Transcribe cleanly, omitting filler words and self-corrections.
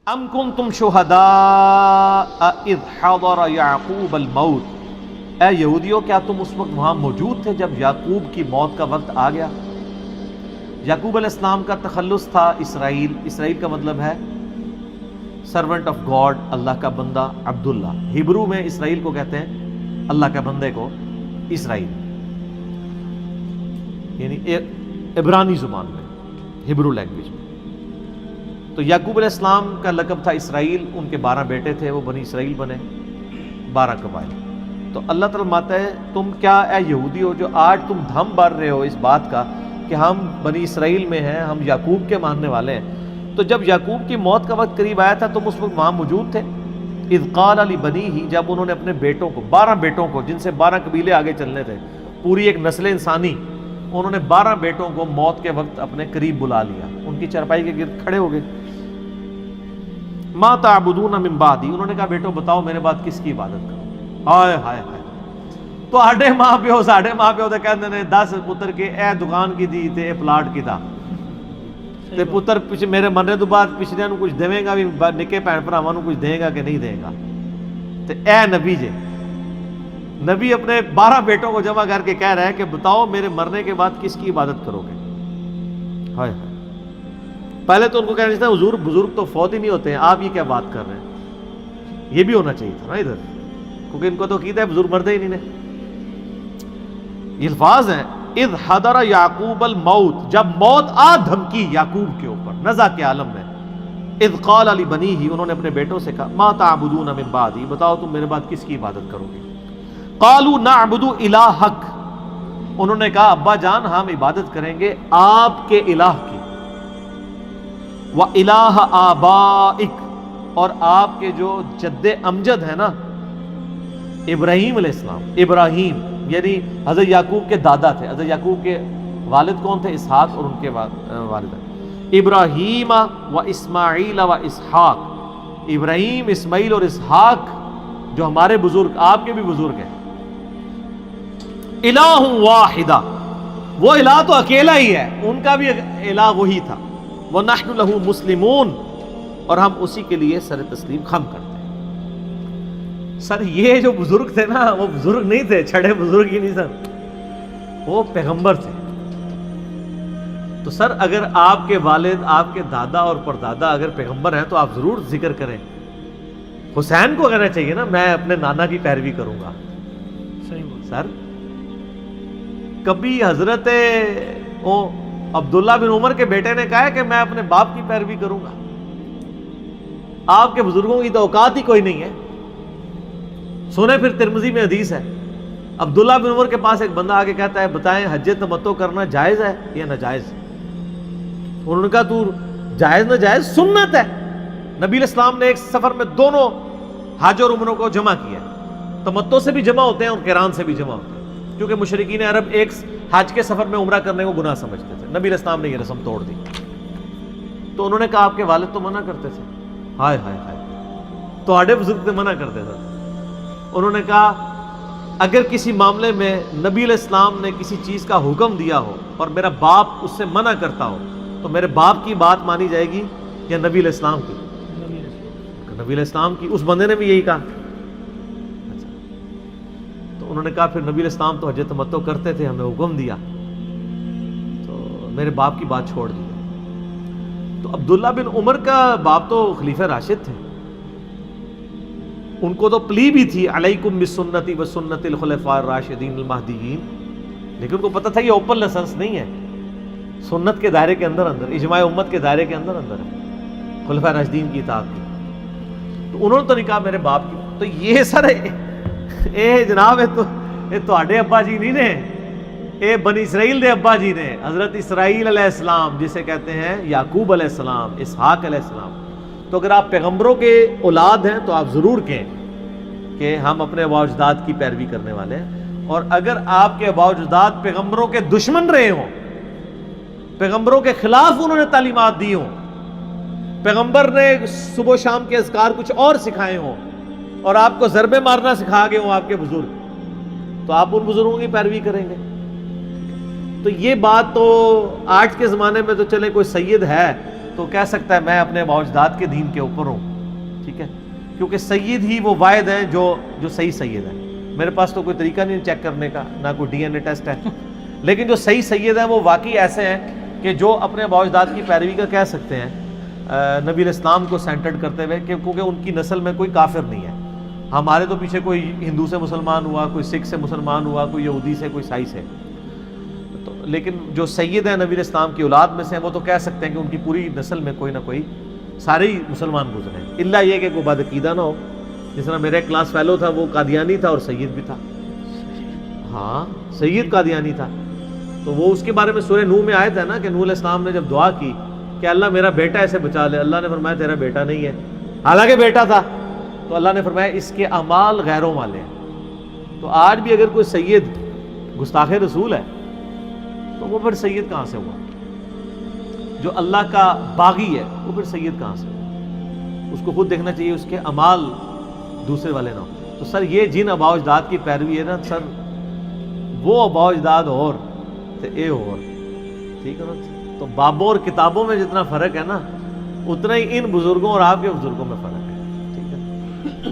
ام کنتم شہداء اذ حضر یعقوب الموت، اے یہودیوں کیا تم اس وقت وہاں موجود تھے جب یعقوب کی موت کا وقت آ گیا؟ یعقوب علیہ السلام کا تخلص تھا اسرائیل، اسرائیل کا مطلب ہے سرونٹ آف گاڈ، اللہ کا بندہ، عبداللہ۔ ہبرو میں اسرائیل کو کہتے ہیں اللہ کے بندے کو اسرائیل، یعنی عبرانی زبان میں، ہبرو لینگویج میں۔ تو یعقوب علیہ السلام کا لقب تھا اسرائیل، ان کے 12 بیٹے تھے، وہ بنی اسرائیل بنے، 12 قبائل۔ تو اللہ تعالیٰ ماتا ہے تم کیا اے یہودی ہو جو آج تم دھم بھر رہے ہو اس بات کا کہ ہم بنی اسرائیل میں ہیں، ہم یعقوب کے ماننے والے ہیں، تو جب یعقوب کی موت کا وقت قریب آیا تھا تم اس وقت وہاں موجود تھے؟ اذ قال لبنیہ، جب انہوں نے اپنے بیٹوں کو، 12 بیٹوں کو جن سے 12 قبیلے آگے چلنے تھے، پوری ایک نسل انسانی، انہوں نے 12 بیٹوں کو موت کے وقت اپنے قریب بلا لیا، ان کی چرپائی کے گرد کھڑے ہو گئے۔ ما تعبدون من بعدی، انہوں نے کہا بیٹو بتاؤ میرے بعد کس کی عبادت کرو؟ ہائے ہائے ہائے، تو آڈے ماں پیو ساڈے ماں پیو تے کہندے نے 10 پتر کے اے دکان کی دی تے اے پلاٹ کی دا، تے پتر پیچھے میرے مرنے تو بعد پچھلیاں نو کچھ دیویں گا بھی، نکے بھن بھراواں نو کچھ دے گا کہ نہیں دے گا؟ تے اے نبی جے، نبی اپنے 12 بیٹوں کو جمع کر کے کہہ رہا ہے کہ بتاؤ میرے مرنے کے بعد کس کی عبادت کرو گے؟ ہائے ہائے، پہلے تو ان کو کہنا چاہیے حضور بزرگ تو فوت ہی نہیں ہوتے ہیں، آپ یہ کیا بات کر رہے ہیں؟ یہ بھی ہونا چاہیے تھا نا ادھر، کیونکہ ان کو تو عقیدہ ہے بزرگ مرتے ہی نہیں نے۔ یہ الفاظ ہیں اذ حضر یعقوب الموت، جب موت آ دھمکی یعقوب کے اوپر نزع کے عالم میں، اذ قال لبنیہ، انہوں نے اپنے بیٹوں سے کہا ما تعبدون من بعدی، بتاؤ تم میرے بعد کس کی عبادت کرو گے؟ قالوا نعبد الہک، انہوں نے کہا ابا جان ہم عبادت کریں گے آپ کے الہ کی، وَإِلَٰهَ آبَائِكَ، اور آپ کے جو جد امجد ہے نا ابراہیم علیہ السلام، ابراہیم یعنی حضرت یعقوب کے دادا تھے، حضرت یعقوب کے والد کون تھے؟ اسحاق، اور ان کے والد ابراہیم و اسماعیل و اسحاق، ابراہیم، اسماعیل اور اسحاق جو ہمارے بزرگ، آپ کے بھی بزرگ ہیں، الہ واحدہ، وہ الہ تو اکیلا ہی ہے، ان کا بھی الہ وہی تھا، وَنَحْنُ لَهُ مُسْلِمُونَ، اور ہم اسی کے لیے سر تسلیم خم کرتے ہیں۔ سر یہ جو بزرگ تھے نا وہ بزرگ نہیں تھے، چھڑے بزرگ ہی نہیں سر، وہ پیغمبر تھے۔ تو سر اگر آپ کے والد، آپ کے دادا اور پردادا اگر پیغمبر ہیں تو آپ ضرور ذکر کریں۔ حسین کو کہنا چاہیے نا میں اپنے نانا کی پیروی کروں گا۔ سر کبھی حضرت عبداللہ بن عمر کے بیٹے نے کہا ہے کہ میں اپنے باپ کی پیروی کروں گا؟ آپ کے بزرگوں کی تو اوقات ہی کوئی نہیں ہے۔ سنیں پھر ترمذی میں حدیث ہے، عبداللہ بن عمر کے پاس ایک بندہ آگے کہتا ہے بتائیں حج تمتع کرنا جائز ہے یا ناجائز؟ انہوں نے کہا تو جائز ناجائز سنت ہے، نبی علیہ السلام نے ایک سفر میں دونوں حج اور عمروں کو جمع کیا، تمتع سے بھی جمع ہوتے ہیں اور قران سے بھی جمع ہوتے ہیں، کیونکہ مشرکین عرب ایک حج کے سفر میں عمرہ کرنے کو گناہ سمجھتے تھے، نبی علیہ السلام نے یہ رسم توڑ دی۔ تو انہوں نے کہا آپ کے والد تو منع کرتے تھے، ہائے ہائے ہائے، تو آڑے بزرگ سے منع کرتے تھے۔ انہوں نے کہا اگر کسی معاملے میں نبی علیہ السلام نے کسی چیز کا حکم دیا ہو اور میرا باپ اس سے منع کرتا ہو تو میرے باپ کی بات مانی جائے گی یا نبی علیہ السلام کی؟ نبی علیہ السلام کی۔ اس بندے نے بھی یہی کہا۔ تو انہوں نے کہا پھر نبی علیہ السلام تو حج تمتع کرتے تھے، ہمیں حکم دیا تو میرے باپ کی بات چھوڑ دی۔ تو عبداللہ بن عمر کا باپ تو خلیفہ راشد تھے، ان کو تو پلی بھی تھی علیکم بسنتی و سنت الخلفاء الراشدین المہدیین، لیکن ان کو پتہ تھا یہ اوپن لائسنس نہیں ہے، سنت کے دائرے کے اندر اندر، اجماع امت کے دائرے کے اندر اندر ہے خلفاء راشدین کی اطاعت کی۔ تو انہوں نے تو نہیں کہا میرے باپ کی۔ تو یہ سر اے جناب یہ تواڈے ابا جی نہیں نے، اے بنی اسرائیل دے ابا جی نے، حضرت اسرائیل علیہ السلام جسے کہتے ہیں یعقوب علیہ السلام، اسحاق علیہ السلام۔ تو اگر آپ پیغمبروں کے اولاد ہیں تو آپ ضرور کہیں کہ ہم اپنے آباء و اجداد کی پیروی کرنے والے ہیں، اور اگر آپ کے آباء و اجداد پیغمبروں کے دشمن رہے ہوں، پیغمبروں کے خلاف انہوں نے تعلیمات دی ہوں، پیغمبر نے صبح و شام کے اذکار کچھ اور سکھائے ہوں اور آپ کو ضربے مارنا سکھا گئے ہوں آپ کے بزرگ، تو آپ ان بزرگوں کی پیروی کریں گے۔ تو یہ بات تو آج کے زمانے میں تو چلے کوئی سید ہے تو کہہ سکتا ہے میں اپنے باوجداد کے دین کے اوپر ہوں، ٹھیک ہے، کیونکہ سید ہی وہ واحد ہیں جو صحیح سید ہیں. میرے پاس تو کوئی طریقہ نہیں چیک کرنے کا، نہ کوئی ڈی این اے ٹیسٹ ہے، لیکن جو صحیح سید ہیں وہ واقعی ایسے ہیں کہ جو اپنے باوجداد کی پیروی کا کہہ سکتے ہیں نبی الاسلام کو سینٹرڈ کرتے ہوئے، کیونکہ ان کی نسل میں کوئی کافر نہیں ہے. ہمارے تو پیچھے کوئی ہندو سے مسلمان ہوا، کوئی سکھ سے مسلمان ہوا، کوئی یہودی سے، کوئی عیسائی سے. لیکن جو سید ہیں نبی الاسلام کی اولاد میں سے ہیں، وہ تو کہہ سکتے ہیں کہ ان کی پوری نسل میں کوئی نہ کوئی سارے ہی مسلمان گزرے ہیں، الا یہ کہ کوئی بدعقیدہ نہ ہو. جس طرح میرا ایک کلاس فیلو تھا، وہ قادیانی تھا اور سید بھی تھا. ہاں، سید قادیانی تھا. تو وہ اس کے بارے میں سورہ نوح میں آیت ہے نا کہ نوح علیہ السلام نے جب دعا کی کہ اللہ میرا بیٹا ایسے بچا لے، اللہ نے فرمایا تیرا بیٹا نہیں ہے، حالانکہ بیٹا تھا. تو اللہ نے فرمایا اس کے اعمال غیروں والے ہیں. تو آج بھی اگر کوئی سید گستاخ رسول ہے تو وہ پھر سید کہاں سے ہوا؟ جو اللہ کا باغی ہے وہ پھر سید کہاں سے ہوا؟ اس کو خود دیکھنا چاہیے، اس کے اعمال دوسرے والے نہ ہوں. تو سر یہ جن آباء و اجداد کی پیروی ہے نا سر، وہ آباء و اجداد اور تے اے اور، ٹھیک ہے نا. تو بابوں اور کتابوں میں جتنا فرق ہے نا، اتنا ہی ان بزرگوں اور آپ کے بزرگوں میں فرق ہے، ٹھیک ہے.